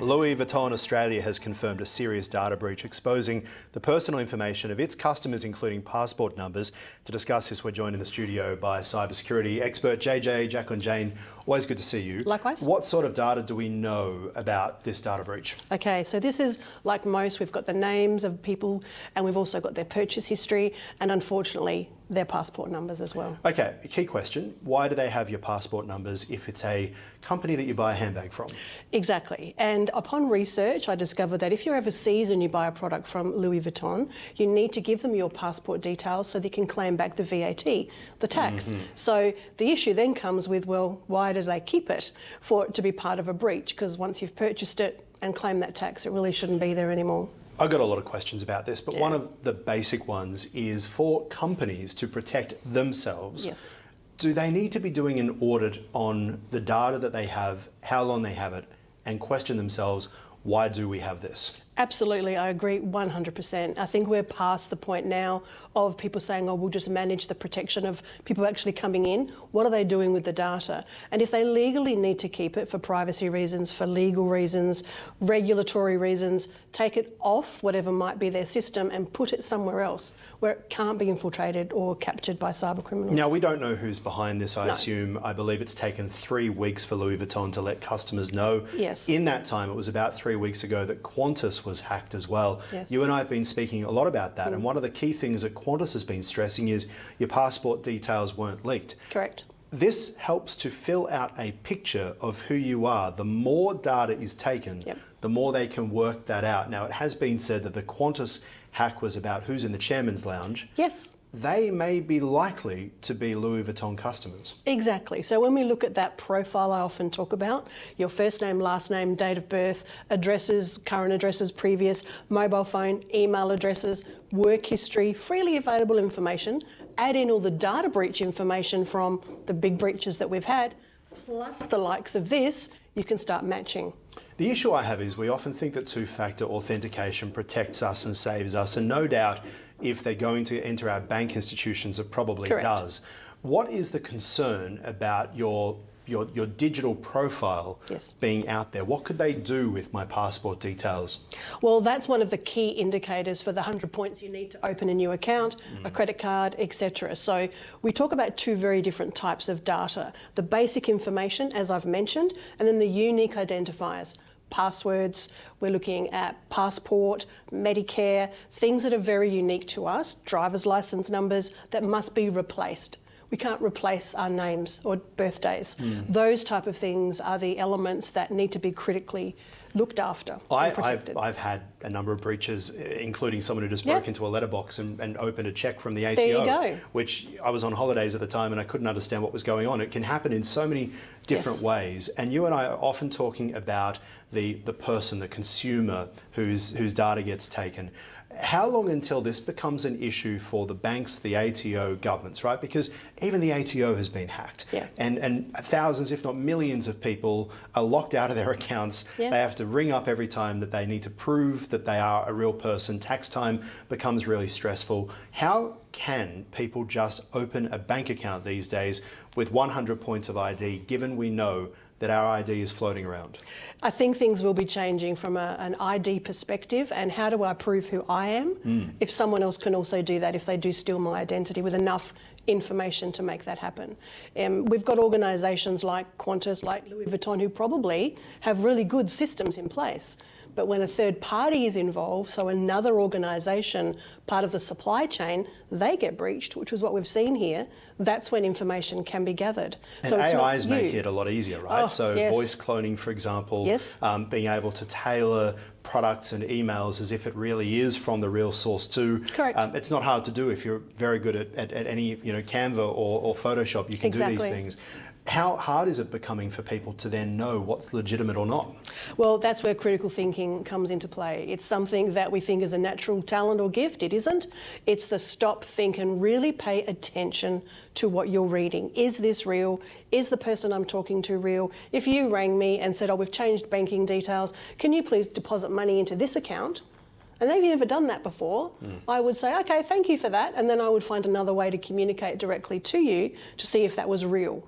Louis Vuitton Australia has confirmed a serious data breach exposing the personal information of its customers, including passport numbers. To discuss this, we're joined in the studio by cybersecurity expert JJ, Jacqueline Jane. Always good to see you. Likewise. What sort of data do we know about this data breach? Okay, so this is like most, we've got the names of people and we've also got their purchase history and unfortunately their passport numbers as well. Okay, a key question. Why do they have your passport numbers if it's a company that you buy a handbag from? Exactly. And upon research, I discovered that if you're overseas and you buy a product from Louis Vuitton, you need to give them your passport details so they can claim back the VAT, the tax. So the issue then comes with, well, why do they keep it for it to be part of a breach? Because once you've purchased it and claimed that tax, it really shouldn't be there anymore. I've got a lot of questions about this, but one of the basic ones is for companies to protect themselves. Yes. Do they need to be doing an audit on the data that they have, how long they have it, and question themselves, why do we have this? Absolutely, I agree 100%. I think we're past the point now of people saying, oh, we'll just manage the protection of people actually coming in. What are they doing with the data? And if they legally need to keep it for privacy reasons, for legal reasons, regulatory reasons, take it off whatever might be their system and put it somewhere else where it can't be infiltrated or captured by cyber criminals. Now, we don't know who's behind this, I assume. I believe it's taken 3 weeks for Louis Vuitton to let customers know. Yes. In that time, it was about 3 weeks ago that Qantas was hacked as well. Yes. You and I have been speaking a lot about that, and one of the key things that Qantas has been stressing is your passport details weren't leaked. Correct. This helps to fill out a picture of who you are. The more data is taken, the more they can work that out. Now, it has been said that the Qantas hack was about who's in the chairman's lounge. Yes. They may be likely to be Louis Vuitton customers. Exactly. So when we look at that profile I often talk about, your first name, last name, date of birth, addresses, current addresses, previous, mobile phone, email addresses, work history, freely available information, add in all the data breach information from the big breaches that we've had, plus the likes of this, you can start matching. The issue I have is we often think that two-factor authentication protects us and saves us, and no doubt if they're going to enter our bank institutions, it probably does. What is the concern about your digital profile being out there? What could they do with my passport details? Well, that's one of the key indicators for the 100 points you need to open a new account, a credit card, etc. So we talk about two very different types of data. The basic information, as I've mentioned, and then the unique identifiers. Passwords, we're looking at passport, Medicare, things that are very unique to us, driver's license numbers that must be replaced. We can't replace our names or birthdays. Those type of things are the elements that need to be critically looked after and protected. I've had a number of breaches, including someone who just broke into a letterbox and opened a check from the ATO. There you go. Which I was on holidays at the time and I couldn't understand what was going on. It can happen in so many different ways. And you and I are often talking about the person, the consumer whose data gets taken. How long until this becomes an issue for the banks, the ATO, governments, right? Because even the ATO has been hacked. And thousands, if not millions of people are locked out of their accounts. They have to ring up every time that they need to prove that they are a real person. Tax time becomes really stressful. How can people just open a bank account these days with 100 points of ID, given we know that our ID is floating around? I think things will be changing from an ID perspective, and how do I prove who I am if someone else can also do that, if they do steal my identity with enough information to make that happen. We've got organisations like Qantas, like Louis Vuitton, who probably have really good systems in place. But when a third party is involved, so another organisation, part of the supply chain, they get breached, which is what we've seen here, that's when information can be gathered. And so AIs make it a lot easier, right? Voice cloning, for example, being able to tailor products and emails as if it really is from the real source too. Correct. It's not hard to do if you're very good at any Canva or Photoshop, you can do these things. How hard is it becoming for people to then know what's legitimate or not? Well, that's where critical thinking comes into play. It's something that we think is a natural talent or gift. It isn't. It's the stop, think and really pay attention to what you're reading. Is this real? Is the person I'm talking to real? If you rang me and said, oh, we've changed banking details, can you please deposit money into this account? And they've never done that before. I would say, okay, thank you for that. And then I would find another way to communicate directly to you to see if that was real.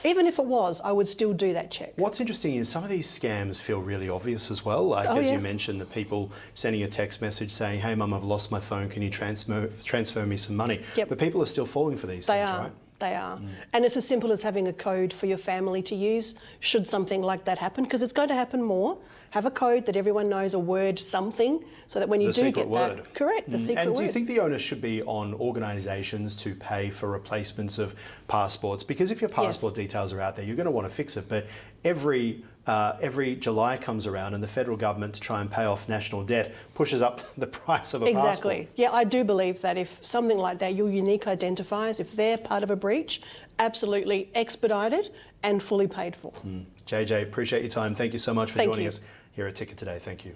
Even if it was, I would still do that check. What's interesting is some of these scams feel really obvious as well. Like as you mentioned, the people sending a text message saying, "Hey mum, I've lost my phone, can you transfer me some money?" Yep. But people are still falling for these things, right? They are. And it's as simple as having a code for your family to use should something like that happen, because it's going to happen more. Have a code that everyone knows, a word something, so that when you do get that, correct, the secret word. And do you think the onus should be on organisations to pay for replacements of passports? Because if your passport details are out there, you're going to want to fix it. But every July comes around and the federal government, to try and pay off national debt, pushes up the price of a passport. Exactly. Yeah, I do believe that if something like that, your unique identifiers, if they're part of a breach, absolutely expedited and fully paid for. JJ, appreciate your time. Thank you so much for joining us here at Ticker Today. Thank you.